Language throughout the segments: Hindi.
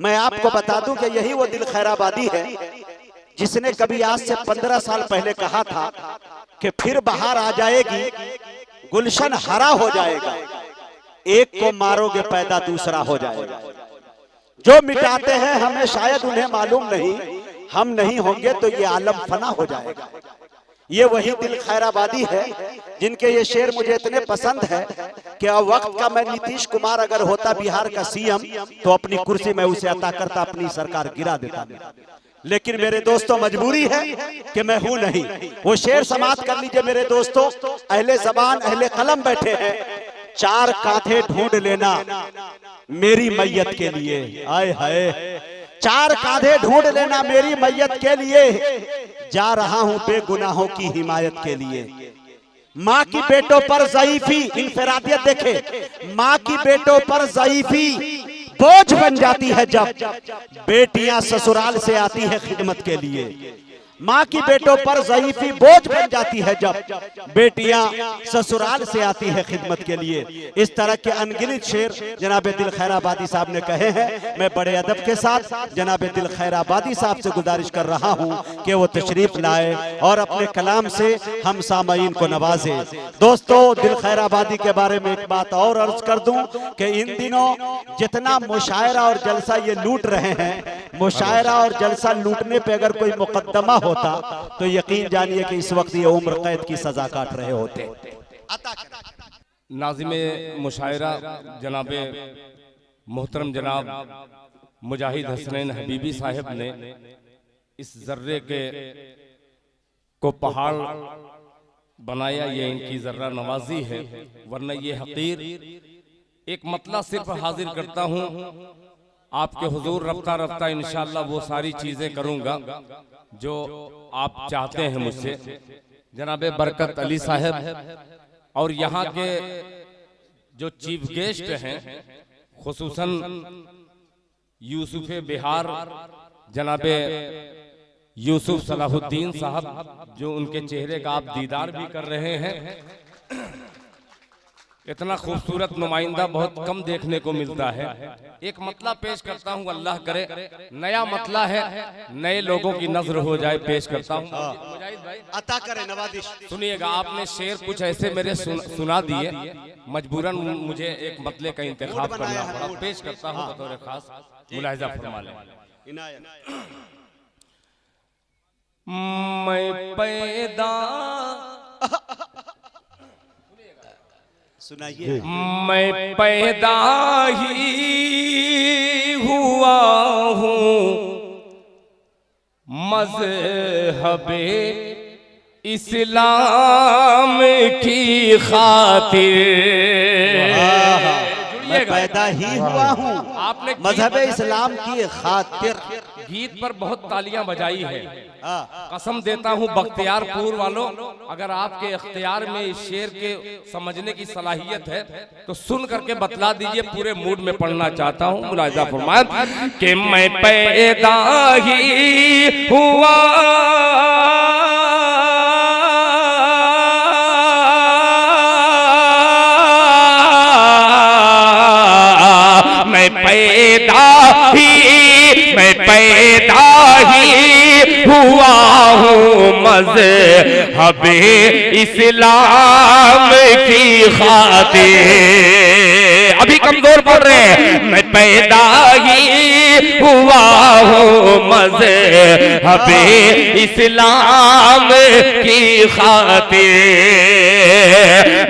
मैं आपको बता दूं कि यही वो दिल खैराबादी है जिसने कभी आज से 15 साल पहले कहा था कि फिर बाहर आ जाएगी, गुलशन हरा हो जाएगा, एक को मारोगे पैदा दूसरा हो जाएगा। जो मिटाते हैं हमें शायद उन्हें मालूम नहीं, हम नहीं होंगे तो ये आलम फना हो जाएगा। ये वही दिल खैराबादी है जिनके ये शेर मुझे इतने पसंद है कि अब वक्त का मैं नीतीश कुमार अगर होता बिहार का सीएम तो अपनी कुर्सी में उसे अता करता, अपनी सरकार गिरा देता। लेकिन मेरे दोस्तों मजबूरी है कि मैं हूं नहीं। वो शेर समाप्त कर लीजिए मेरे दोस्तों। अहले ज़बान अहले कलम बैठे हैं, चार कांधे ढूंढ लेना मेरी मैयत के लिए। आए हाय, चार कांधे ढूंढ लेना मेरी मैयत के लिए, जा रहा हूं बेगुनाहों की हिमायत के लिए। माँ की बेटों पर ज़ईफी, इनफरादियत देखे, माँ की बेटों पर ज़ईफी बोझ बन जाती है जब बेटियां ससुराल से आती है खिदमत के लिए। माँ की बेटों पर ज़ईफी बोझ बन जाती है जब बेटियां ससुराल से आती है खिदमत के लिए। इस तरह के अनगिनत शेर जनाब दिल खैराबादी साहब ने कहे हैं। मैं बड़े अदब के साथ जनाब दिल खैराबादी साहब से गुजारिश कर रहा हूं कि वो तशरीफ लाए और अपने कलाम से हम सामईन को नवाजे। दोस्तों, दिल खैराबादी के बारे में एक बात और अर्ज कर दूं कि इन दिनों जितना मुशायरा और जलसा ये लूट रहे हैं, मुशायरा और जलसा लूटने पे अगर कोई मुकद्दमा होता तो यकीन जानिए कि इस वक्त ये उम्र कैद की सजा काट रहे होते। नाज़िमे मुशायरा जनाबे मोहतरम जनाब मुजाहिद हसनैन हबीबी साहब ने इस जर्रे के को पहाड़ बनाया, ये इनकी जर्रा नवाजी है, वरना ये हकीर एक मतला सिर्फ हाजिर करता हूँ आपके हुजूर। रफ्ता रफ्ता इंशाअल्लाह वो सारी चीजें करूंगा जो आप चाहते हैं मुझसे। जनाबे बरकत अली साहब और यहाँ के जो चीफ गेस्ट हैं, खुसूसन यूसुफ बिहार जनाबे यूसुफ सलाहुद्दीन साहब, जो उनके चेहरे का आप दीदार भी कर रहे हैं। इतना खूबसूरत नुमाइंदा बहुत कम देखने को मिलता है। एक मतला पेश करता हूँ, अल्लाह करे नया मतला है, नए लोगों की नजर हो जाए, पेश करता हूँ। मुजाहिद भाई अता करे नवाजिश। सुनिएगा, आपने शेर कुछ ऐसे मेरे सुना दिए, मजबूरन मुझे एक मतले का इंतखाब करना पड़ा। पेश करता हूँ बतौर खास, मुलाहिजा फरमा लें। मैं पैदा सुनाइए। मैं पैदा ही हुआ हूँ मज़हबे इस्लाम की खातिर। मैं पैदा ही हुआ हूँ आपने मजहब इस्लाम की खातिर। गीत पर बहुत तालियां बजाई है। कसम देता हूं बख्तियारपुर वालों, अगर आपके इख्तियार में इस शेर के समझने की सलाहियत है तो सुन करके बतला दीजिए। पूरे मूड में पढ़ना चाहता हूं। मुलाहिजा फरमाए कि मैं पैदा ही हुआ मैं पैदा ही हुआ हूँ मज़हबे इस्लाम की खातिर। अभी कमजोर पड़ रहे हैं। मैं पैदा ही हुआ हूँ मज़हबे इस्लाम की खातिर।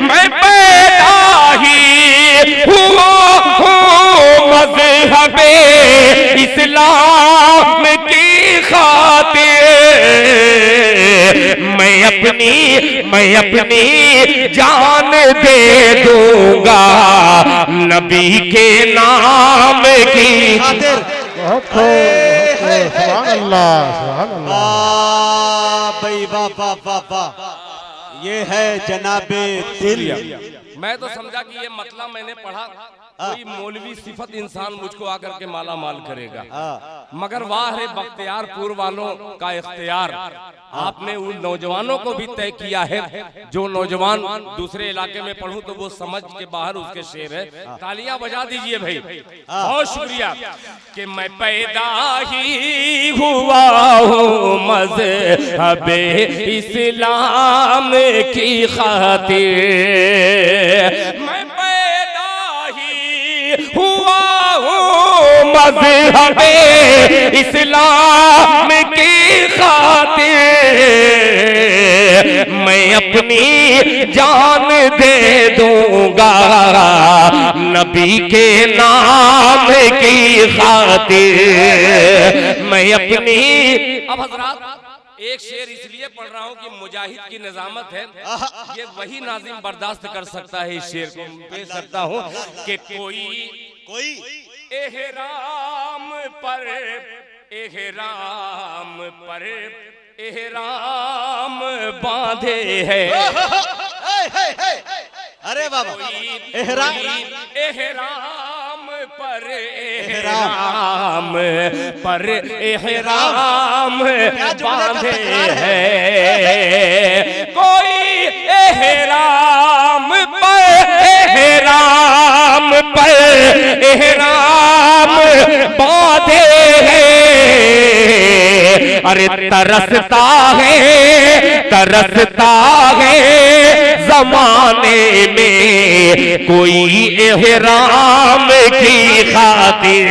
मैं पैदा ही हुआ हूँ मज़हबे इस्लाम की खातिर। मैं अपनी जान दे दूंगा नबी के नाम की खातिर। सुभान अल्लाह, सुभान अल्लाह। भाई वाह वाह वाह वाह। ये है जनाबे दिल। मैं तो समझा कि ये मतलब मैंने पढ़ा कोई मौलवी सिफत इंसान मुझको आकर के माला माल करेगा। मगर वाह रे बख्तियारपुर वालों का इख्तियार, आपने उन नौजवानों को भी तय किया है जो नौजवान दूसरे इलाके में पढ़ूं तो वो समझ के बाहर उसके शेर है। तालियां बजा दीजिए भाई, बहुत शुक्रिया। कि मैं पैदा ही हुआ हूँ मज़हबे इस्लाम की खातिर, मैं पैदा ही हुआ हूँ मज़हबे इस्लाम की खातिर, मैं अपनी जान दे दूंगा नबी के नाम की खातिर, मैं अपनी। अब हजरात एक शेर इसलिए पढ़ रहा हूँ कि मुजाहिद की निजामत है, ये वही नाजिम बर्दाश्त कर सकता है। इस शेर को पेश करता हूँ कि कोई एहराम पर एहराम बांधे है, अरे बाबा एहराम पर एहराम बांधे है, कोई एहराम पर एहराम बांधे है, अरे तरसता है जमाने में कोई एहराम की खातिर।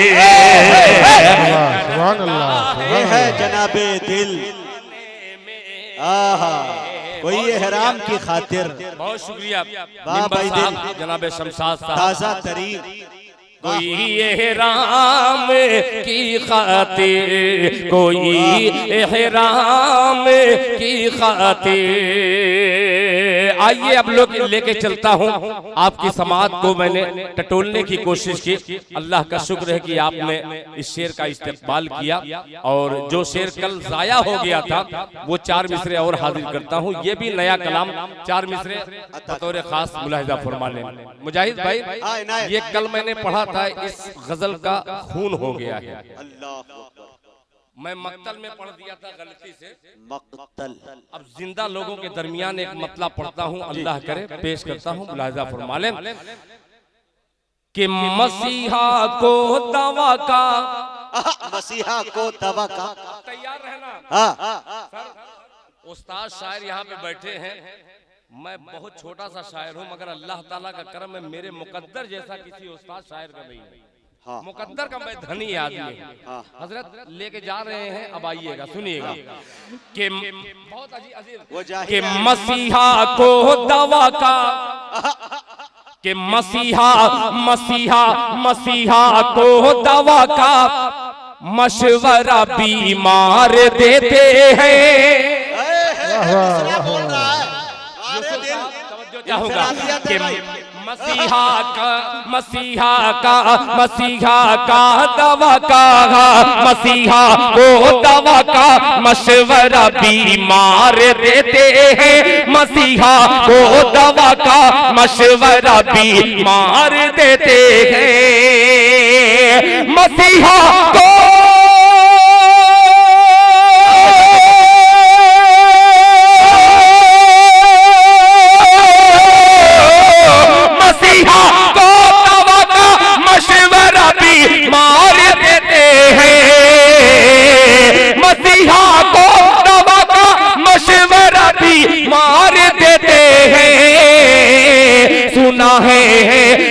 ये है जनाबे दिल, आहा कोई एहराम की खातिर। बहुत शुक्रिया वाह भाई दिल, जनाबे शमशाद साहब, ताजा तरीन। कोई एहराम की खातिर, कोई एहराम की खातिर। आइए अब लोग लेके चलता हूँ आपकी समात को। मैंने टटोलने की कोशिश की, अल्लाह का शुक्र है कि आपने इस शेर का इस्तेमाल किया, और जो शेर कल जाया हो गया था वो 4 मिसरे और हाजिर करता हूँ। ये भी नया कलाम 4 मिसरे बतौर खास मुलाहिजा फरमाने। मुजाहिद भाई ये कल मैंने पढ़ा था, इस गजल का खून हो गया है। मैं मक्तल में पढ़ दिया था गलती से, मक्तल। अब जिंदा लोगों के दरमियान एक मतला पढ़ता हूँ, अल्लाह करे पेश करता हूँ, मुलाहिजा फरमा लें कि मसीहा को दवा का, मसीहा को दवा का, तैयार रहना। सर उस्ताद शायर यहाँ पे बैठे हैं, मैं बहुत छोटा सा शायर हूँ, मगर अल्लाह ताला का करम है मेरे मुकद्दर जैसा किसी उस्ताद शायर का नहीं है। मुकद्दर का मैं धनी आदमी हूँ। हजरत लेके जा रहे हैं, अब आइएगा सुनिएगा कि बहुत अजीब कि मसीहा को दवा का, कि मसीहा को दवा का मशवरा बीमार देते हैं। कि मसीहा का दवा का, मसीहा को दवा का मशवरा बीमार देते हैं, मसीहा को दवा का मशवरा बीमार देते हैं, मसीहा को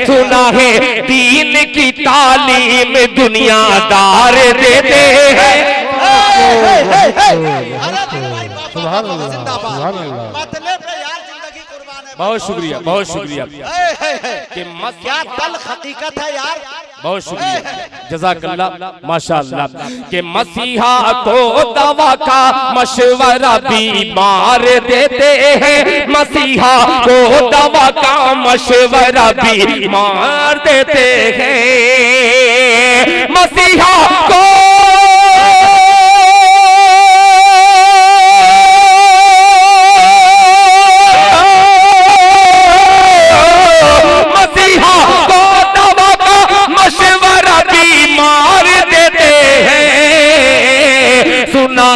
सुना है दीन की तालीम दुनियादार देते हैं। बहुत शुक्रिया, बहुत शुक्रिया। कि क्या तल हकीकत है यार, बहुत शुक्रिया, जज़ाकल्लाह, माशाअल्लाह। कि मसीहा को दवा का मशवरा बीमार देते हैं, मसीहा को दवा का मशवरा बीमार देते हैं, मसीहा को मशवरा बीमार देते हैं,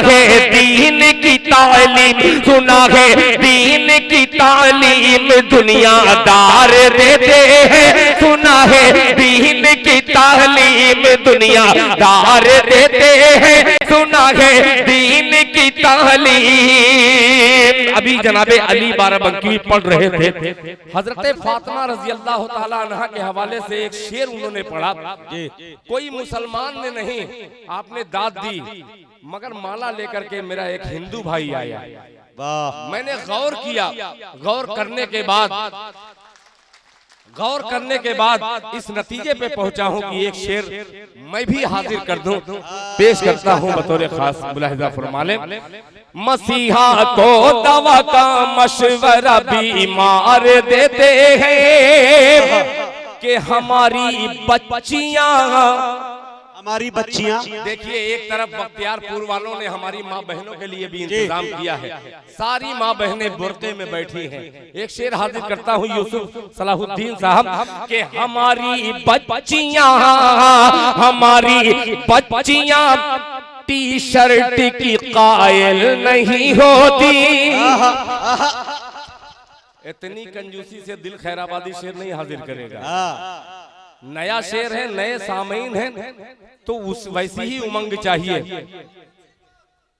है दीन की तालीम, सुना है दीन की तालीम दुनियादार देते हैं, सुना है दीन की तालीम दुनियादार देते हैं, सुना है दीन की तालीम। अभी जनाबे अली बाराबंकी पढ़ रहे थे, हजरत फातिमा रजी अल्लाह ताला अन्हा के हवाले से एक शेर उन्होंने पढ़ा। कोई मुसलमान ने नहीं, आपने दाद दी, मगर माला लेकर के मेरा एक हिंदू भाई आया। मैंने गौर किया, गौर करने के बाद इस नतीजे पे पहुंचा हूं कि एक शेर मैं भी हाजिर कर दूं, पेश करता हूं बतौर खास। मुलाहिजा फरमा लें, मसीहा को दवा का मशवरा बीमार देते हैं कि हमारी बच्चियां। देखिए, एक तरफ बख्तियारपुर वालों ने हमारी माँ बहनों के लिए भी इंतजाम किया है, सारी माँ बहनें बुर्के में बैठी हैं। एक शेर हाजिर करता हूँ यूसुफ सलाहुद्दीन साहब के हमारी बच्चियां टी शर्ट की कायल नहीं होती। इतनी कंजूसी से दिल खैराबादी शेर नहीं हाजिर करेगा। नया शेर है, नए सामीन हैं, तो उस वैसी ही उमंग चाहिए।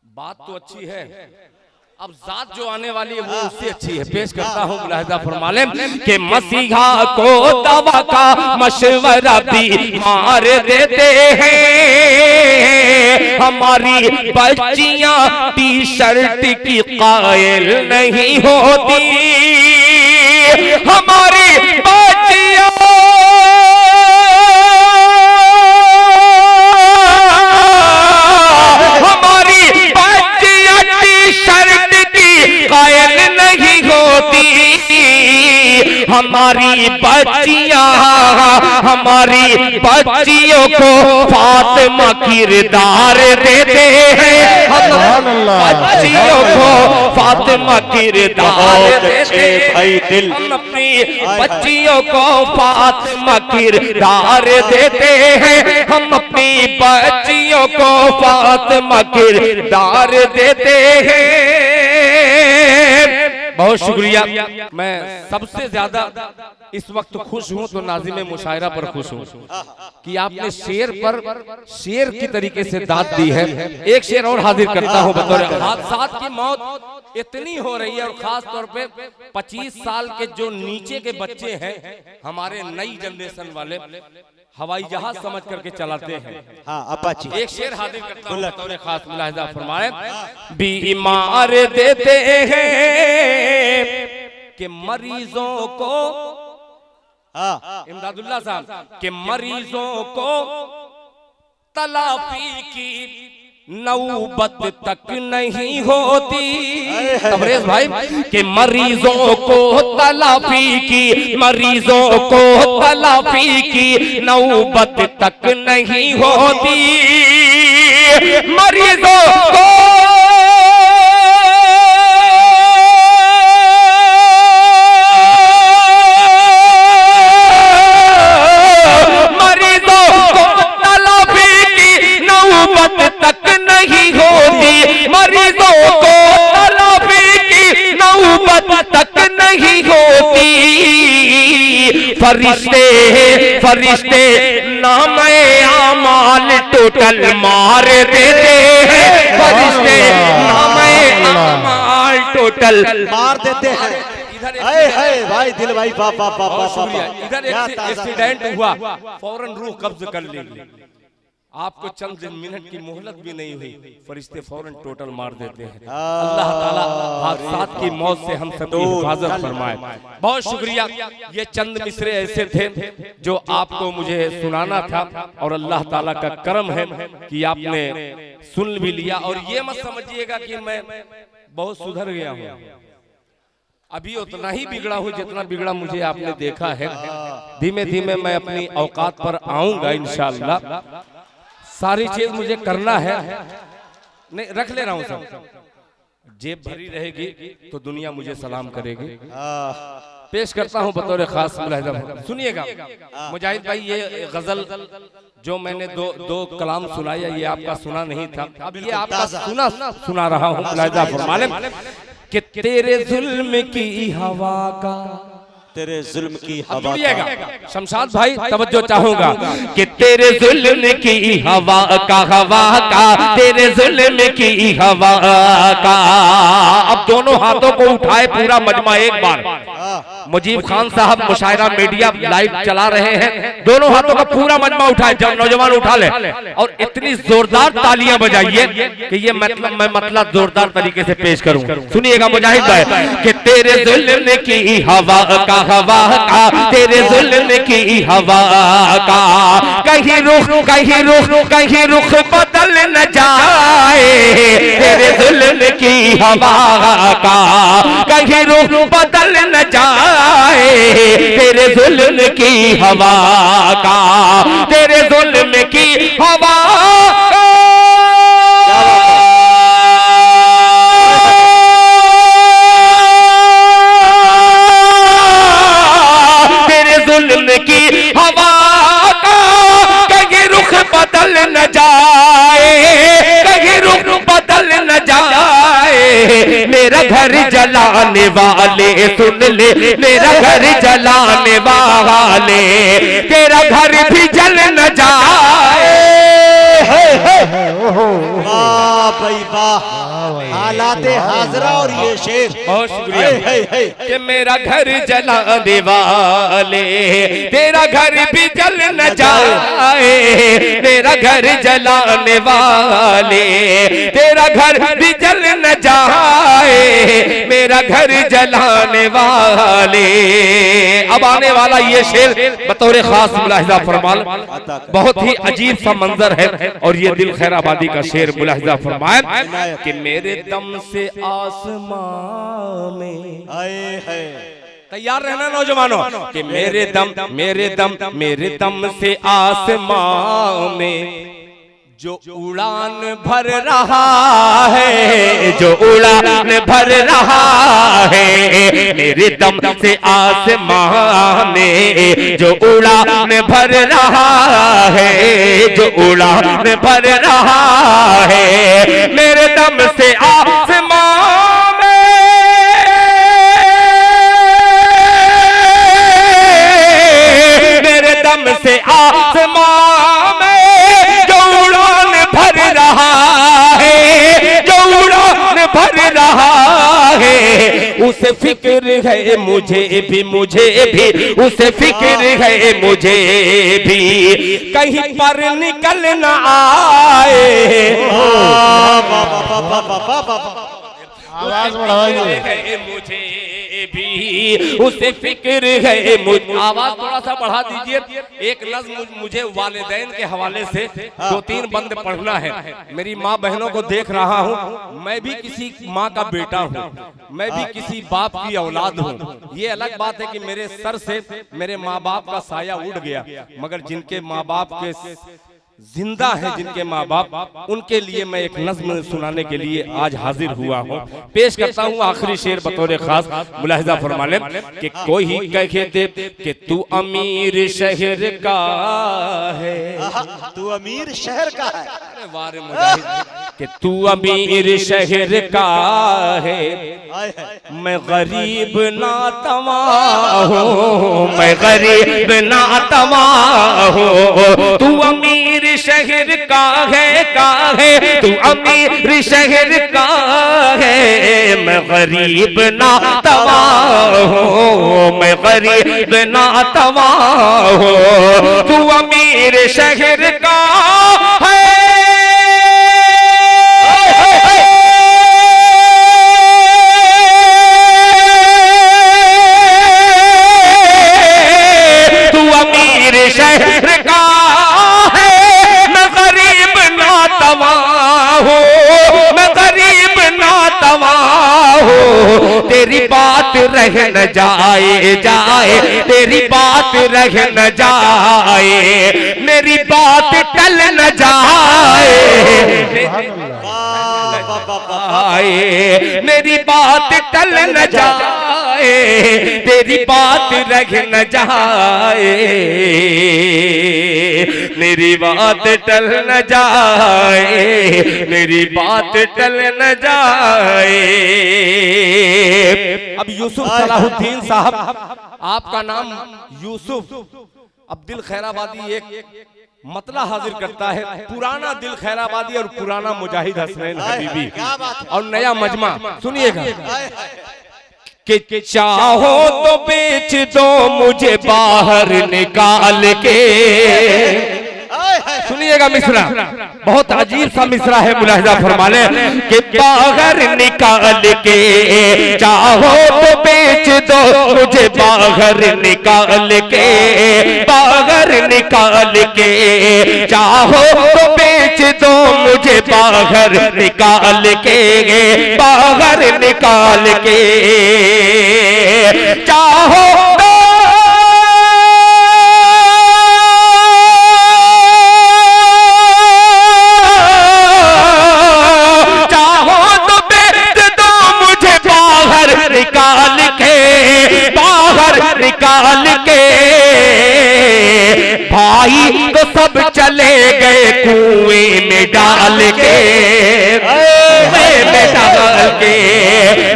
बात तो अच्छी है, अब जात जो आने वाली है वो उससे अच्छी है। पेश करता हूँ, मुलाहिजा फरमा लें कि मसीहा को दवा का मशवरा बीमार देते हैं, हमारी बच्चियां टी शर्ट की कायल नहीं होती, हमारी बच्चियां कायल नहीं होती, हमारी बच्चियों को फातिमा किरदार देते हैं, बच्चियों को फातिमा किरदार देते हैं, हम अपनी बच्चियों को फातिमा किरदार देते हैं, हम अपनी बच्चियों को फातिमा किरदार देते हैं। बहुत शुक्रिया। मैं सबसे ज्यादा इस वक्त खुश हूं तो नाज़िम मुशायरा पर खुश हूं कि आपने शेर पर शेर की तरीके से दाद दी है। एक शेर और हाजिर करता हूं बतौर हादसात की मौत इतनी हो रही है, और खास तौर पे 25 साल के जो नीचे के बच्चे हैं, हमारे नई जनरेशन वाले हवाई जहाज समझ करके चलाते हैं। हाँ, अपाची। एक शेर हाजिर करता हूं बतौर खास। मुलाहिजा फरमाएं, बीमार देते हैं कि मरीजों को, इमदादुल्लाह साहब, के मरीजों को तलाफी की नौबत तक नहीं होती। तबरेज भाई, के मरीजों को तलाफी की नौबत तक नहीं होती, मरीजों को फरिश्ते नाम आमाल टोटल मार देते हैं, फरिश्ते नाम आमाल टोटल मार देते हैं। भाई दिल भाई इधर एक एक्सीडेंट हुआ, फौरन रूह कब्ज कर लेगी, आपको चंद मिनट की मोहलत भी नहीं हुई, फरिश्ते फौरन टोटल मार देते हैं। अल्लाह ताला हादसात की मौत से हम सबकी हिफाजत फरमाए। बहुत शुक्रिया। ये चंद मिसरे ऐसे थे जो आपको मुझे सुनाना था, और अल्लाह ताला का करम है कि आपने सुन भी लिया। और ये मत समझिएगा कि मैं बहुत सुधर गया हूँ, अभी उतना ही बिगड़ा हूँ जितना बिगड़ा मुझे आपने देखा है। धीमे धीमे मैं अपनी औकात पर आऊंगा इंशाअल्लाह। सारी चीज मुझे करना है, नहीं रख ले रहा हूं सब, जेब भरी रहेगी तो दुनिया मुझे सलाम करेगी, पेश करता हूं बतौर खास मुलाहिजा। सुनिएगा मुजाहिद भाई, ये गजल जो मैंने दो कलाम सुनाया ये आपका सुना नहीं था, अब ये आपका सुना रहा हूं। मुलाहिजा फरमाने कि तेरे जुल्म की हवा का, तेरे जुल्म की हवा का। शमशाद भाई तवज्जो चाहूंगा कि तेरे जुल्म की हवा का, तेरे जुल्म की हवा का। अब दोनों हाथों को उठाए पूरा मजमा एक बार। मुजीब खान साहब मुशायरा मीडिया लाइव चला रहे हैं, दोनों हाथों का पूरा मजमा उठाए, जब नौजवान उठा ले और इतनी जोरदार तालियां बजाइए कि ये मतलब जोरदार तरीके से पेश करूं। सुनिएगा मुजाहिद भाई कि तेरे जुल्म की हवा का, तेरे जुल्म की हवा का। कहीं रुख बदल न जाए, तेरे जुल्म की हवा का। कहीं रुख बदल न जाए, तेरे जुल्म की हवा का। तेरे जुल्म की हवा का। जुल्म की हवा का कहीं रुख बदल न जाए, कहीं रुख बदल न जाए। मेरा घर जलाने वाले सुन ले, मेरा घर जलाने वाले, तेरा घर भी जल न जाए। वाह भाई वाह, हालाते हाजरा और ये शेर। बहुत शुक्रिया कि मेरा घर जलाने वाले, तेरा घर भी जल न जाए। मेरा घर जलाने वाले, तेरा घर भी जल न जाए। मेरा घर जलाने वाले। अब आने वाला ये शेर बतौर खास मुलाहिजा फरमाल, बहुत ही अजीब सा मंजर है और ये दिल खैराबादी का शेर। मुलाहिजा फरमाया कि मेरे दम से आसमां में आए है। तैयार रहना नौजवानों कि मेरे दम से आसमां में जो उड़ान भर रहा है, जो उड़ान भर रहा है। मेरे दम से आसमां में जो उड़ान भर रहा है, जो उड़ान भर रहा है। मेरे दम से आसमां से आसमां में जो उड़ान भर रहा है, जो उड़ान भर रहा है। उसे फिक्र है मुझे भी, उसे फिक्र है मुझे भी, कहीं पर निकल न आए। आवाज बढ़ाइए। मुझे भी उसे फिक्र है मुझे। आवाज थोड़ा सा बढ़ा दीजिए। एक नज़्म मुझे वालिदैन के हवाले से 2-3 बंद पढ़ना है। मेरी माँ बहनों को देख रहा हूँ, मैं भी किसी माँ का बेटा हूँ, मैं भी किसी बाप की औलाद हूँ। ये अलग बात है कि मेरे सर से मेरे माँ बाप का साया उड़ गया, मगर जिनके माँ बाप के जिंदा है, जिनके माँ बाप, उनके लिए मैं एक नज़्म सुनाने के लिए आज हाजिर हुआ हूँ। पेश करता हूँ आखिरी शेर बतौर खास। मुलाहिजा फरमा लें कि कोई कहते कि तू अमीर शहर का है, तू अमीर शहर का है। वारे मुजाहिद कि तू अमीर शहर का है। मैं गरीब नातवा हूँ, मैं गरीब नातवा हूँ। तू अमीर शहर का है, तू अमीर शहर का है। मैं गरीब नातवा हूँ, मैं गरीब नातवा हूँ। तू अमीर शहर का है। तू अमीर शहर का मैं गरीब नातवा हूँ। तेरी बात रह न जाए, तेरी बात रह न जाए, मेरी बात टल न जाए। मेरी बात टल न जाए। तेरी बात रह न जाए, मेरी बात टल न जाए, मेरी बात टल न जाए। अब यूसुफ सलाहुद्दीन साहब, आपका नाम यूसुफ। अब दिल खैराबादी एक मतला हाजिर करता है, पुराना दिल खैराबादी और पुराना मुजाहिद हसनैन हबीबी और नया मजमा। सुनिएगा कि चाहो तो बेच दो मुझे बाहर निकाल के। सुनिएगा मिसरा, बहुत अजीब सा मिसरा है, मुलाहिजा फरमा ले कि बाहर निकाल के, चाहो तो बेच दो मुझे बाहर निकाल के, बाहर निकाल के, चाहो तो बेच दो मुझे बाहर निकाल के, बाहर निकाल के, चाहो निकाल के, बाहर निकाल के। भाई तो सब चले गए कुएं में डाल के, कुएं में डाल के,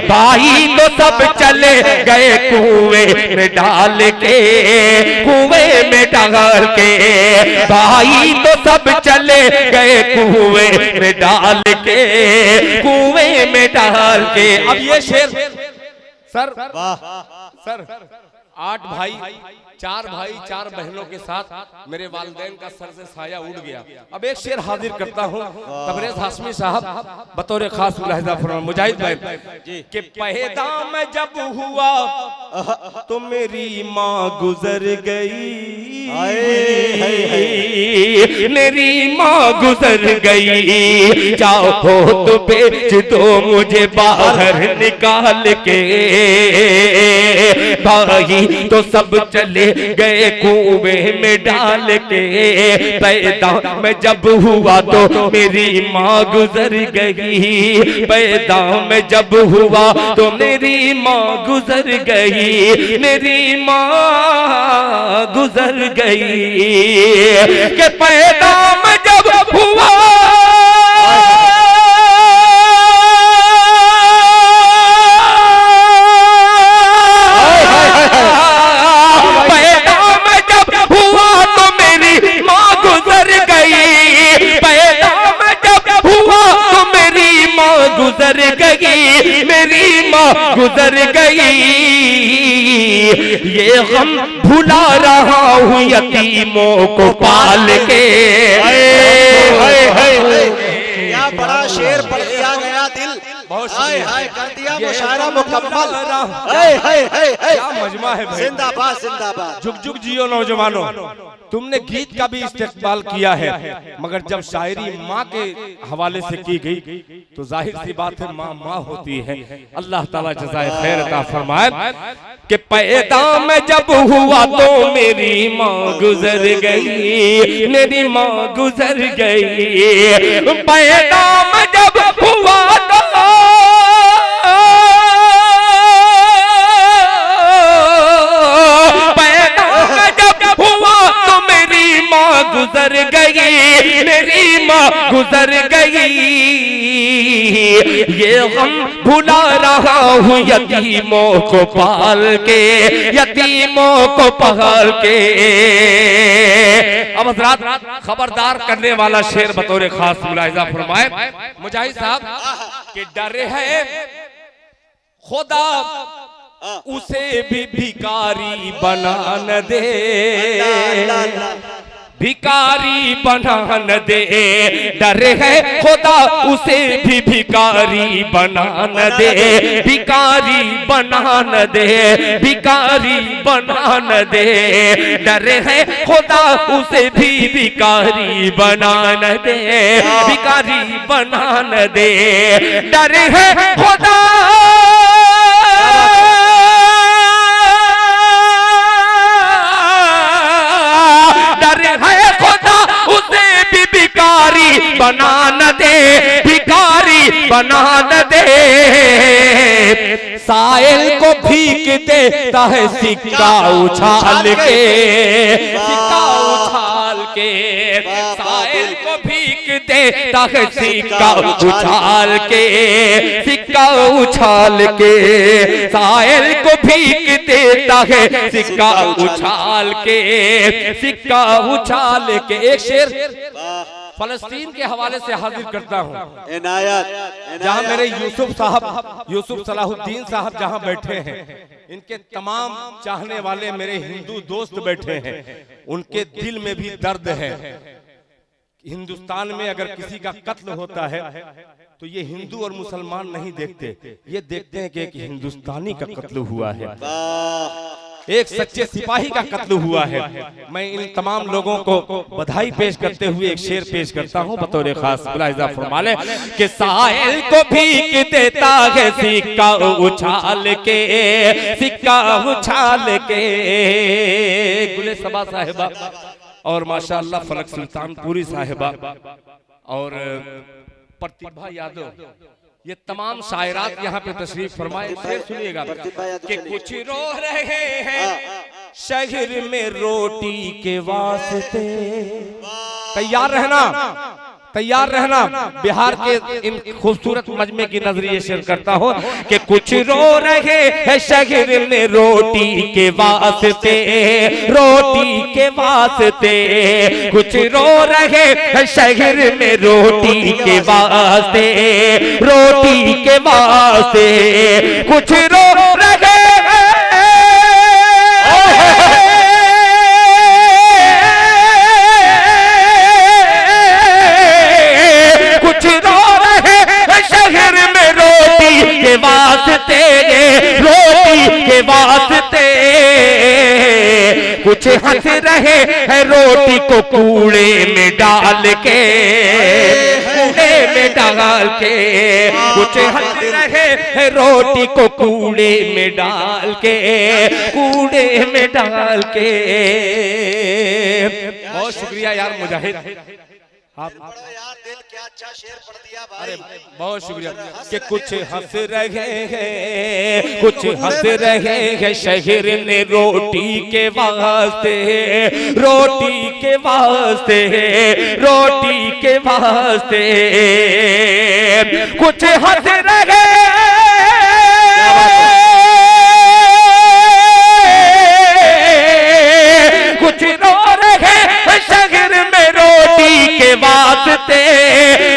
भाई तो सब चले गए कुएं में डाल के, कुएं में डाल के, भाई तो सब चले गए कुएं में डाल के, कुएं में डाल के। अब ये शेर सर, सर 8 भाई 4 भाई 4 बहनों के साथ मेरे वालिदैन का सर से साया उड़ गया। अब एक शेर हाजिर करता हूँ, तबरेज हाशमी साहब बतौर खास मुलाहिजा फरमाएं। मुजाहिद भाई कि पैदा मैं जब हुआ तो मेरी माँ गुजर गई, मेरी माँ गुजर गई, चाहो तो बेच दो मुझे बाहर निकाल के, भाई तो सब चले गए कुएं में डाल के, पैदा मैं जब हुआ तो मेरी माँ गुजर गई, पैदा मैं जब हुआ तो मेरी माँ गुजर गई, मेरी माँ गुजर गई, कि पैदा मैं जब हुआ गुजर गई, मेरी माँ गुजर गई, ये गम भुला रहा हूँ यतीमों को पाल के। क्या बड़ा शेर पढ़ दिया गया, दिल हाय हाय कर दिया मुशायरा मुकम्मल। क्या मजमा है भाई, जिंदाबाद जिंदाबाद। जुग जुग जियो नौजवानों। तुमने गीत का भी इस्तेमाल किया है, मगर जब शायरी माँ के हवाले से की गई तो जाहिर सी बात है माँ माँ होती है। अल्लाह ताला जज़ाए खैर अता फरमाए कि पैदा मैं जब हुआ तो मेरी माँ गुजर गई, मेरी माँ गुजर गई, पैदा मैं जब हुआ तो गुजर गई, मेरी माँ गुजर गई, ये हम भुला रहा हूँ यतीमों को पाल के, यतीमों को पाल के। अब हज़रात खबरदार करने वाला शेर बतौर खास मुलाहिजा फरमाए मुजाहिद साहब कि डर है खुदा उसे भी भिखारी बना न दे, भिखारी बना न दे, डर है खुदा उसे भी भिखारी बना न दे, भिखारी बना न दे, भिखारी बना न दे, डर है खुदा उसे भी भिखारी बना न दे, भिखारी बना न दे, डर है खुदा बना न दे, भिखारी बना न दे, साहिल को भीख देता है सिक्का उछाल के, सिक्का उछाल के, साहिल को भीख देता है सिक्का उछाल के, सिक्का उछाल के, साहिल को भीख देता है सिक्का उछाल के, सिक्का उछाल के। एक शेर फलस्तीन के हवाले से हाजिर करता हूँ। जहाँ मेरे यूसुफ सलाहुद्दीन साहब जहाँ बैठे हैं, इनके तमाम चाहने वाले मेरे हिंदू दोस्त बैठे हैं, उनके दिल में भी दर्द है। हिंदुस्तान में अगर किसी का कत्ल होता है तो ये हिंदू और मुसलमान नहीं देखते, ये देखते हैं कि एक हिंदुस्तानी का कत्ल हुआ है, एक सच्चे सिपाही का कत्ल हुआ है। मैं इन तमाम लोगों को बधाई पेश करते हुए एक शेर पेश करता हूं बतौर खास। मुलाहिजा फरमा ले कि साहिल को भीख देता है सिक्का उछाल के, सिक्का उछाल के। गुले सबा साहिबा और माशाअल्लाह फलक सुल्तानपुरी साहिबा और प्रतिभा यादव, ये तमाम शायरात यहाँ पे तशरीफ फरमाए। शेर सुनिएगा कि कुछ रो रहे हैं शहर में रोटी के वास्ते, तैयार रहना, तैयार रहना। बिहार के इन खूबसूरत मजमे की नजरिए शेयर करता हूँ कि कुछ रो रहे हैं शहर में रोटी के वास्ते, रोटी के वास्ते, कुछ रो रहे हैं शहर में रोटी के वास्ते, रोटी के वास्ते, कुछ रो रहे के वास्ते, रोटी के वास्ते, कुछ हंस रहे हैं रोटी को कूड़े में डाल के, कूड़े में डाल के, कुछ हंस रहे हैं रोटी को कूड़े में डाल के, कूड़े में डाल के। बहुत शुक्रिया यार मुजाहिद, आप यार दिल क्या अच्छा शेर पढ़ दिया भाई। अरे बहुत शुक्रिया कि कुछ हंस रहे हैं, कुछ हंस रहे हैं शहर में रोटी के वास्ते, रोटी के वास्ते, रोटी के वास्ते, कुछ हंस रहे कुछ रो रहे शहर में रोटी के वास्ते,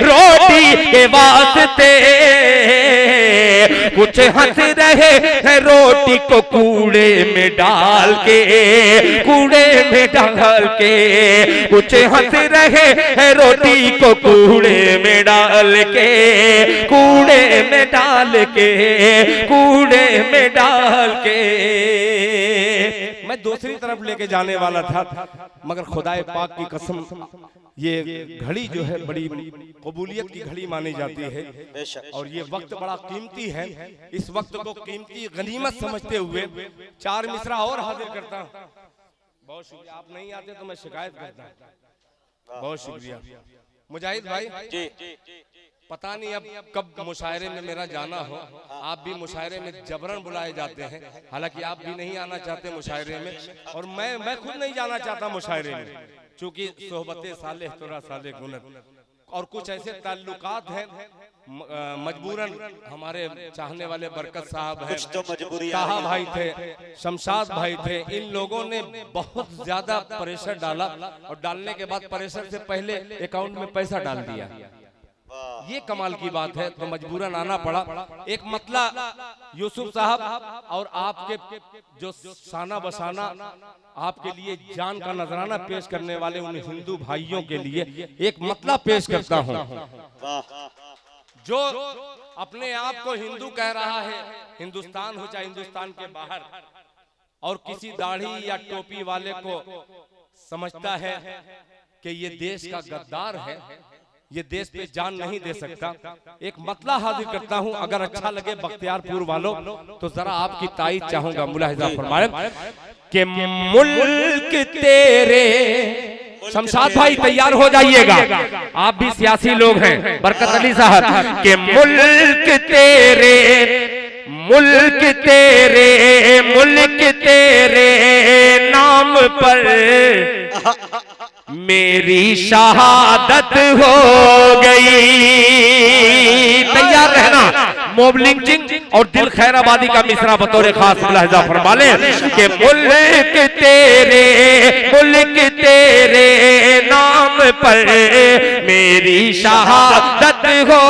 रोटी के वास्ते, कुछ हंस रहे हैं रोटी को कूड़े में डाल के, कूड़े में डाल के, कुछ हंस रहे हैं रोटी को कूड़े में डाल के, कूड़े में डाल के, कूड़े में डाल के। मैं दूसरी तरफ लेके जाने वाला था, मगर खुदाए पाक की कसम ये घड़ी जो है बड़ी कबूलियत की घड़ी मानी जाती है और ये वक्त बड़ा कीमती है। इस वक्त को कीमती गनीमत समझते हुए चार मिसरा और हाजिर करता हूँ। बहुत शुक्रिया, आप नहीं आते तो मैं शिकायत करता हूँ। बहुत शुक्रिया मुजाहिद भाई जी। पता नहीं अब कब मुशायरे में मेरा जाना हो, आप भी मुशायरे में जबरन बुलाए जाते हैं, हालांकि आप भी नहीं आना चाहते मुशायरे में और मैं खुद नहीं जाना चाहता मुशायरे में, चूंकि सोहबते साले तोरा साले गुनत और कुछ ऐसे ताल्लुकात हैं मजबूरन। हमारे चाहने वाले बरकत साहब हैं, ताहा भाई थे, शमशाद भाई थे, इन लोगों ने बहुत ज्यादा प्रेशर डाला और डालने के बाद प्रेशर से पहले अकाउंट में पैसा डाल दिया। ये कमाल की बात है, तो मजबूरन आना पड़ा। एक मतला यूसुफ साहब और आपके जो शाना बसाना आपके लिए जान का नजराना पेश करने वाले उन हिंदू भाइयों के लिए एक मतला पेश करता हूँ। जो अपने आप को हिंदू कह रहा है, हिंदुस्तान हो चाहे हिंदुस्तान के बाहर, और किसी दाढ़ी या टोपी वाले को समझता है कि ये देश का गद्दार है, ये देश पे जान नहीं दे सकता, एक मतला हाजिर करता हूं। अगर अच्छा लगे बख्तियारपुर वालों तो जरा आपकी ताईद चाहूंगा। मुलाहिजा फरमाए कि मुल्क तेरे शमशाद भाई तैयार हो जाइएगा, आप भी सियासी लोग हैं, बरकत अली साहब के मुल्क तेरे मुल्क तेरे मुल्क तेरे नाम पर मेरी शहादत हो गई। तैयार रहना। मोबलिंग जिंग और दिल खैराबादी का मिसरा बतौर खास मुलाहिजा फरमा ले कि मुल्क तेरे नाम पर मेरी शहादत हो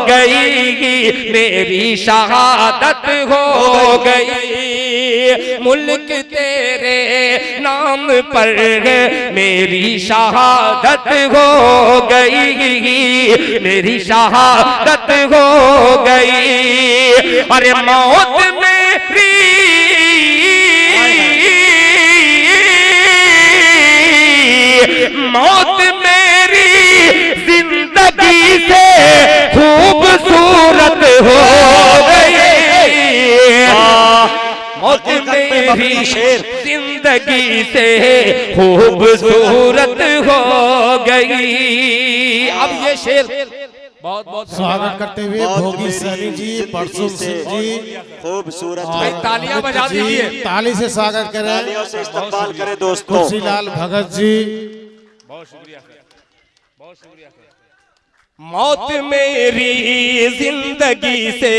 गई, मेरी शहादत हो गई। मुल्क तेरे नाम पर मेरी शहादत हो गई, मेरी शहादत हो गई। अरे मौत मेरी मौत मेरी जिंदगी से खूबसूरत हो गई, मौत मेरी जिंदगी से खूबसूरत हो गई। अब ये शेर बहुत बहुत स्वागत करते हुए भोगी सैनी जी, परसुम सिंह जी, खूबसूरत भाई तालियां बजा दीजिए, ताली से स्वागत करें। तालियों से इस्तकबाल करें दोस्तों। तुलसीलाल भगत जी, बहुत शुक्रिया, बहुत शुक्रिया। मौत मेरी जिंदगी से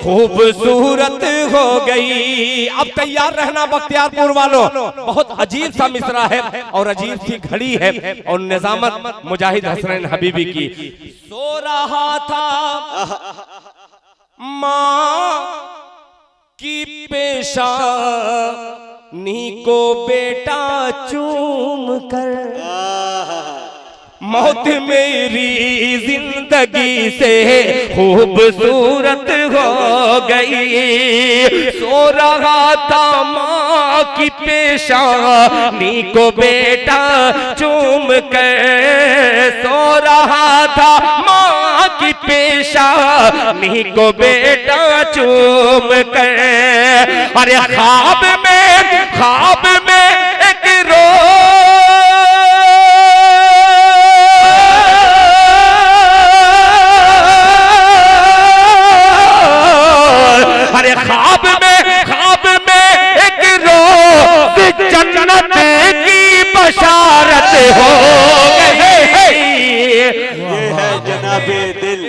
खूबसूरत हो गई। अब तैयार रहना बख्तियारपुर वालों, बहुत अजीब सा मिसरा है और अजीब सी घड़ी है और निजामत मुजाहिद हसनैन हबीबी की। सो रहा था माँ की पेशानी को बेटा चूम कर, मौत मेरी जिंदगी से खूबसूरत हो गई। सो रहा था माँ की पेशानी को बेटा चूम कर, सो रहा था माँ की पेशानी को बेटा चूम कर। अरे ख्वाब में एक ख्वाब में एक रोज जन्नत की बशारत हो गई। ये है जनाबे दिल,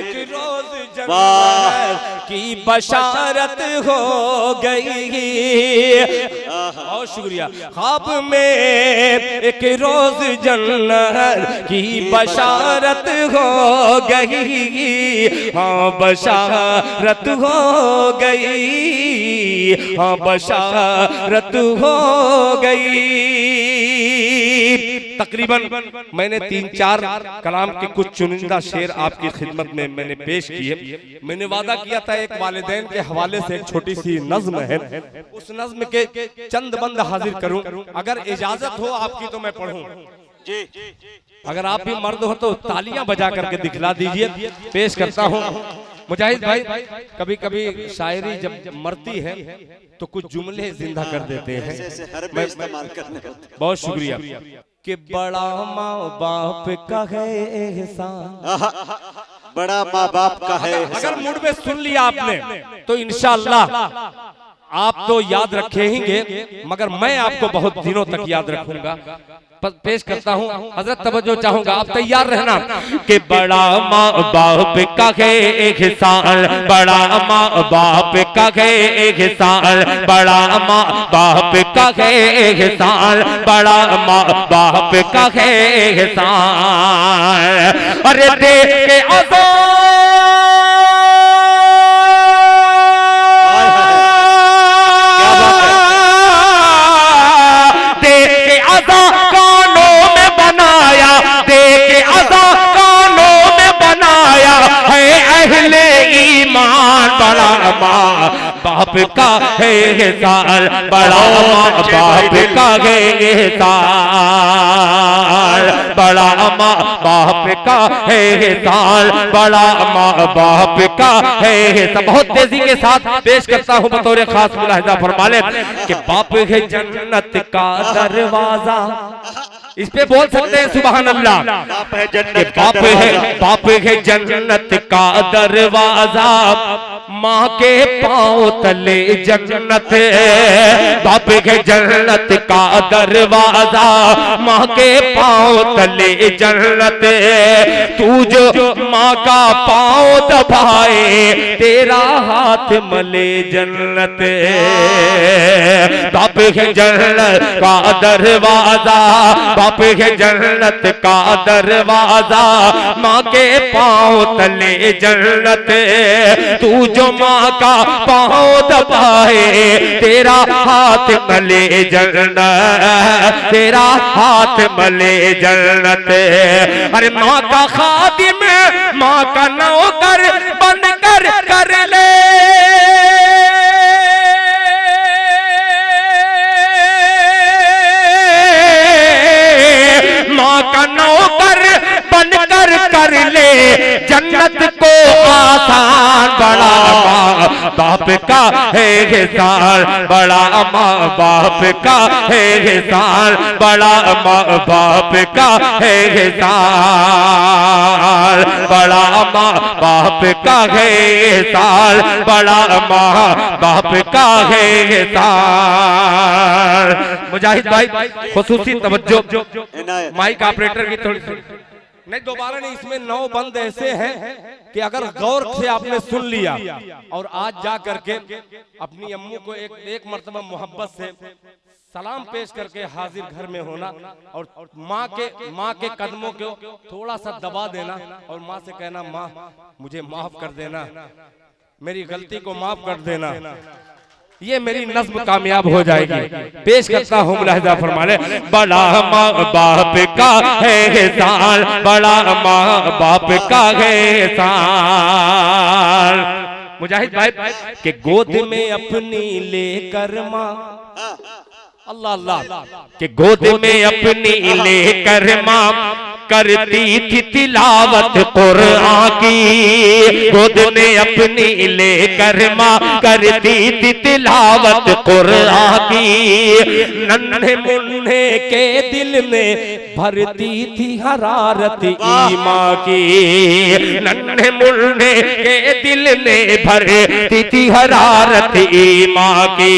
वाह की बशारत हो गई। बहुत शुक्रिया। ख्वाब में एक रोज जन्नत की बशारत हो गई, हाँ बशारत हो गई, हाँ बशारत हो गई। तकरीबन मैंने 3-4 कलाम के कुछ चुनिंदा शेर आपकी खिदमत में मैंने पेश किए। मैंने वादा किया था एक वालिदैन के हवाले से एक छोटी सी नज्म है, उस नज्म के चंद बंद हाजिर करूं, अगर इजाजत हो आपकी तो मैं पढ़ूं। अगर आप भी मर्द हो तो तालियां बजा करके दिखला दीजिए। पेश करता हूं। मुजाहिद भाई कभी कभी शायरी जब मरती है तो कुछ जुमले जिंदा कर देते हैं। बहुत शुक्रिया। कि बड़ा माँ बाप का है एहसान, बड़ा माँ बाप का है। अगर मूड में सुन लिया आपने तो इंशाअल्लाह आप तो याद रखेंगे, मगर मैं आपको बहुत दिनों तक याद रखूंगा। पेश करता हूं, हजरत तवज्जो चाहूंगा, आप तैयार रहना। कि बड़ा माँ बाप का है एहसान, बड़ा माँ बाप का है एहसान, बड़ा माँ बाप का है एहसान, बड़ा माँ बाप का है एहसान। अरे देख के बड़ा माँ बाप का है एहसान, बड़ा माँ बाप का है एहसान, बड़ा माँ बाप का है एहसान, बड़ा माँ बाप का है एहसान। बहुत तेजी के साथ पेश करता हूँ बतौर खास मुलाहिजा फरमा ले कि बाप है जन्नत का दरवाजा, इस पे बोल सकते हैं सुभान अल्लाह। बाप है जन्नत का बाप है, बाप है जन्नत का दरवाजा, माँ के पाँव तले जन्नत है। बाप है जन्नत का दरवाजा, माँ के पाँव तले जन्नत है। तू जो माँ का पाँव दबाए, तेरा हाथ मले जन्नत है। बाप है जन्नत का दरवाजा, बाप है जन्नत का दरवाजा, माँ के पाँव तले जन्नत है। तू जो माँ का पाँव दबाए, तेरा हाथ मले जन्नत, तेरा हाथ मले जन्नत है। अरे माँ का खादिम, माँ का नौकर बनकर कर ले, माँ का नौकर बनकर कर ले जन्नत को आसान। बड़ा माँ बाप का है एहसान, बड़ा माँ बाप का है एहसान, बड़ा माँ बाप का है एहसान, बड़ा माँ बाप का है एहसान, बड़ा माँ बाप का है एहसान। मुजाहिद भाई खुसूसी तवज्जो, माइक ऑपरेटर की थोड़ी नहीं, दोबारा नहीं। इसमें 9 बंद ऐसे हैं कि अगर गौर से आपने सुन लिया और आज जा करके अपनी अम्मू को एक मर्तबा मोहब्बत से सलाम पेश करके हाजिर घर में होना और माँ के कदमों को थोड़ा सा दबा देना और माँ से कहना, माँ मुझे माफ कर देना, मेरी गलती को माफ कर देना, ये मेरी नज़्म कामयाब हो जाएगी। पेश करता हूँ मुलाहिजा फरमाने, बड़ा माँ बाप का है एहसान, बड़ा माँ बाप का है एहसान। मुजाहिद भाई के गोद में अपनी लेकर माँ, अल्लाह अल्लाह, के गोद में अपनी लेकर माँ करती थी तिलावत कुरान की, गोद में अपनी लेकर माँ करती थी तिलावत कुरान की। नन्हे मुन्ने के दिल में भरती थी हरारत ईमान की, नन्हे मुन्ने के दिल में भरती थी हरारत ईमान की।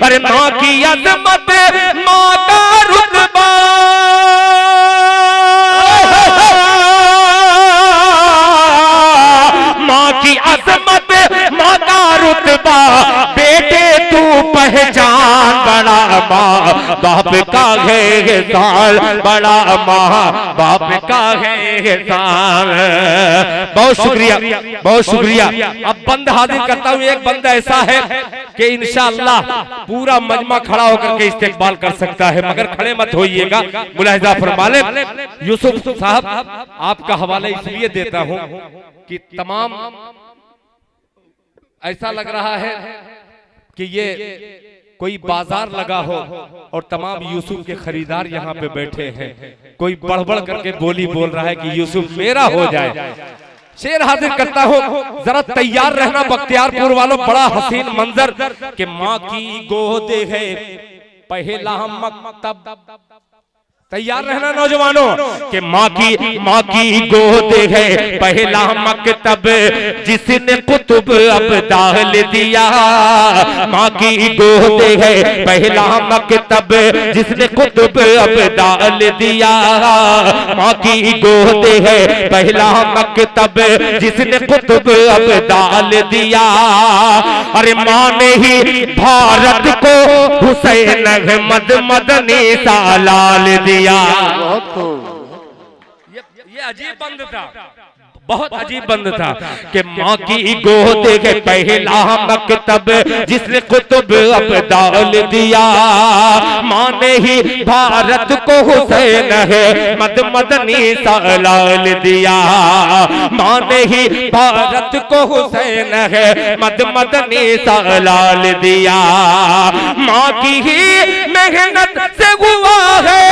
अरे माँ की अज़मत, माँ का रुतबा, माँ की अज़मत, माँ का रुतबा, बेटे तू पहचान, बड़ा माँ बाप का है एहसान, बड़ा माँ बाप का है एहसान। बहुत शुक्रिया, बहुत शुक्रिया। अब बंद हाजिर करता हूँ। एक बंदा ऐसा है कि इंशाअल्लाह पूरा मजमा खड़ा होकर के इस्तेकबाल कर सकता है, मगर खड़े मत होइएगा। मुलाहिजा फरमा ले। यूसुफ साहब, आपका हवाला इसलिए देता हूँ कि तमाम ऐसा लग रहा है कि ये कोई बाजार लगा हो और तमाम यूसुफ के खरीदार यहाँ पे बैठे हैं। कोई बढ़ करके बोली बोल रहा है कि यूसुफ मेरा हो जाए। शेर हाजिर करता हूँ, जरा तैयार रहना बख्तियारपुर वालों। बड़ा हसीन मंजर कि माँ की गोद है पहला मकतब, तैयार रहना नौजवानों कि माँ की गोद है पहला मकतब, जिसने कुतुब अब दाखिल दिया। माँ की गोद है पहला मकतब, जिसने कुतुब अब दाखिल दिया। माँ की गोद है पहला मकतब, जिसने कुतुब अब दाखिल दिया। अरे माँ ने ही भारत को हुसैन अहमद मदनी सालाल दिया। ये अजीब बंद था, बहुत अजीब बंद था कि माँ की गोद के पहला मकतब, जिसने कुतुब अब दाखिल दिया। माँ ने ही भारत को हुसैन है मदनी सालाल दिया। माँ ने ही भारत को हुसैन है मदनी सालाल दिया। माँ की ही मेहनत से हुआ है,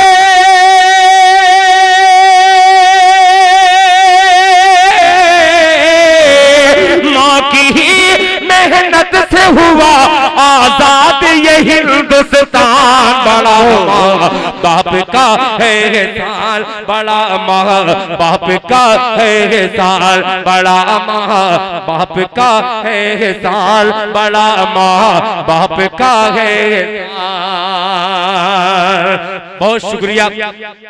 मेहनत से हुआ आजाद ये हिंदुस्तान, बड़ा माँ बाप का है एहसान, बड़ा माँ बाप का है एहसान, बड़ा माँ बाप का है एहसान, बड़ा माँ बाप का है एहसान। बहुत शुक्रिया।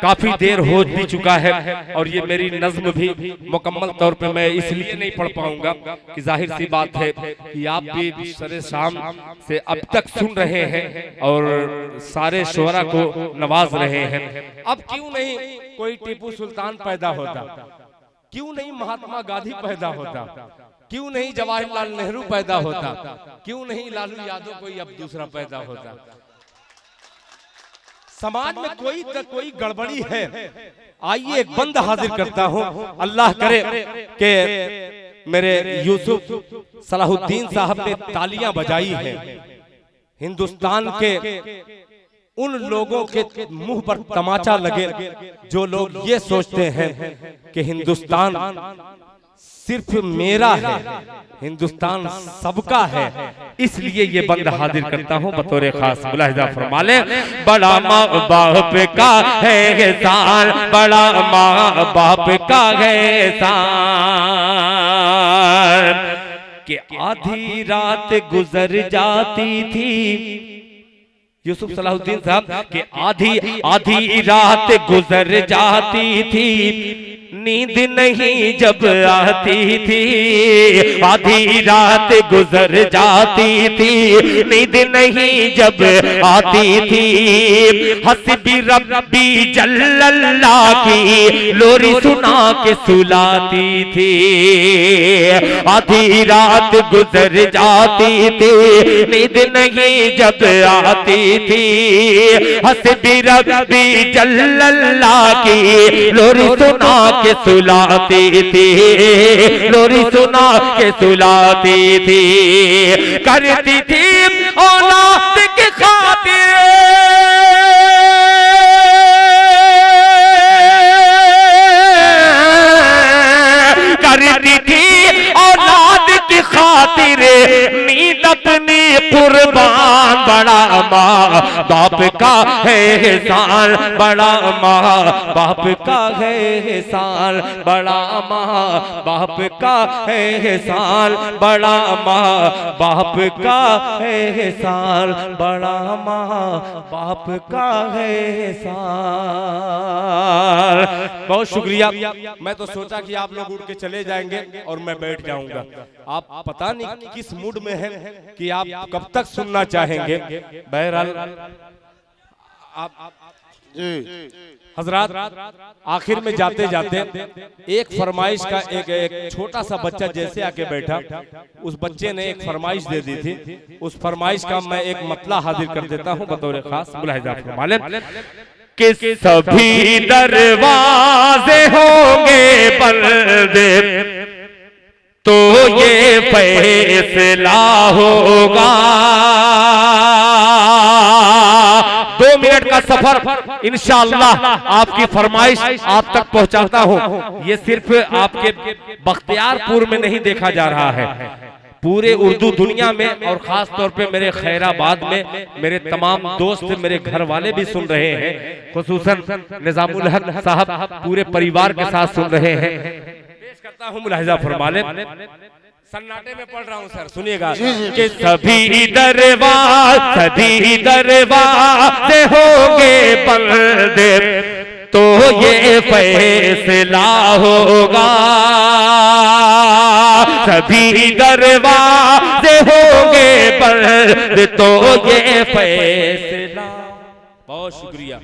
काफी देर हो भी चुका है और ये मेरी नज्म भी मुकम्मल तौर पे मैं इसलिए नहीं पढ़ पाऊंगा कि जाहिर सी बात है कि आप भी सरे शाम से अब तक सुन रहे हैं और सारे शुरा को नवाज रहे हैं। अब क्यों नहीं कोई टीपू सुल्तान पैदा होता, क्यों नहीं महात्मा गांधी पैदा होता, क्यों नहीं जवाहरलाल नेहरू पैदा होता, क्यों नहीं लालू यादव कोई अब दूसरा पैदा होता। समाज में कोई गड़बड़ी है। आइए एक बंद हाजिर करता हूं। अल्लाह करे कि मेरे यूसुफ सलाहुद्दीन साहब ने तालियां बजाई हैं। हिंदुस्तान के उन लोगों के मुंह पर तमाचा लगे जो लोग ये सोचते हैं कि हिंदुस्तान सिर्फ मेरा है, हिंदुस्तान सबका है। इसलिए ये बंद हाजिर करता हूँ बतौर खास। मुलाहिजा फरमा ले, बड़ा माँ बाप का है एहसान, बड़ा माँ बाप का है एहसान कि आधी रात गुजर जाती थी। यूसुफ सलाहुद्दीन साहब के आधी रात गुजर जाती थी, नींद नहीं जब आती थी। आधी रात गुजर जाती थी, नींद नहीं जब आती थी। हस्बी रब्बी जल्लल्लाह की लोरी सुना के सुलाती थी। आधी रात गुजर जाती थी, नींद नहीं जब आती थी। हस्बी रब्बी जल्लल्लाह की लोरी सुना के सुलाती थी, लोरी सुना के सुलाती थी। करती थी औलाद की खातिर, करती थी औलाद की खातिर नींद अपनी कुर्बान। बड़ा माँ बाप का है एहसान, बड़ा माँ बाप का है एहसान, बड़ा माँ बाप का है एहसान, बड़ा माँ बाप का है एहसान, बड़ा माँ बाप का है एहसान। बहुत शुक्रिया। मैं तो सोचा कि आप लोग उठ के चले जाएंगे और मैं बैठ जाऊंगा। आप पता नहीं किस मूड में हैं कि आप कब तक सुनना चाहेंगे। बहरहाल आप हजरात, आखिर में जाते जाते एक फरमाइश का एक छोटा सा बच्चा जैसे आके बैठा, उस बच्चे ने एक फरमाइश दे दी थी। उस फरमाइश का मैं एक मतला हाजिर कर देता हूं बतौर खास। मुलाहिजा फरमा लें कि सभी दरवाजे होंगे बंद, तो ये फैसला होगा। 2 मिनट का सफर इंशाअल्लाह आपकी फरमाइश आप तक पहुंचाता हूं। ये सिर्फ आपके बख्तियारपुर में नहीं देखा जा रहा है, पूरे उर्दू दुनिया में और खास तौर पे मेरे खैराबाद में मेरे तमाम दोस्त, मेरे घर वाले भी सुन रहे हैं। खुसूसन निजामुल हक साहब पूरे परिवार के साथ सुन रहे हैं। पेश करता हूं, मुलाहिजा फरमा लें। सन्नाटे में पढ़ रहा हूं सर, सुनिएगा कि सभी दरवाजे होंगे बंद, तो ये फैसला होगा। सभी दरवाजे होंगे बंद, तो ये फैसला। बहुत शुक्रिया।